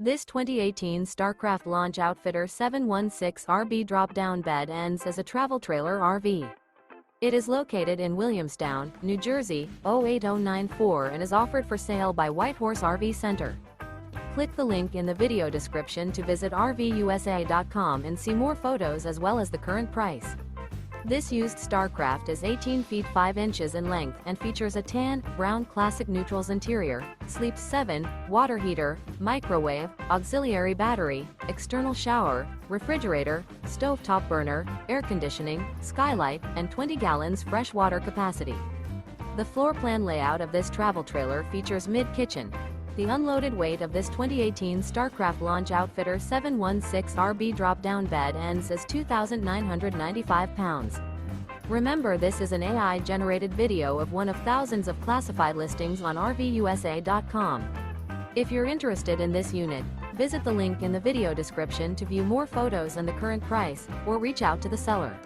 This 2018 Starcraft Launch Outfitter 716RB drop-down bed ends as a travel trailer RV. It is located in Williamstown, New Jersey, 08094 and is offered for sale by Whitehorse RV Center. Click the link in the video description to visit RVUSA.com and see more photos as well as the current price. This used Starcraft is 18 feet 5 inches in length and features a tan, brown classic neutrals interior, sleeps 7, water heater, microwave, auxiliary battery, external shower, refrigerator, stovetop burner, air conditioning, skylight, and 20 gallons fresh water capacity. The floor plan layout of this travel trailer features mid-kitchen. The unloaded weight of this 2018 Starcraft Launch Outfitter 716RB drop-down bed ends as 2,995 pounds. Remember, this is an AI-generated video of one of thousands of classified listings on RVUSA.com. If you're interested in this unit, visit the link in the video description to view more photos and the current price, or reach out to the seller.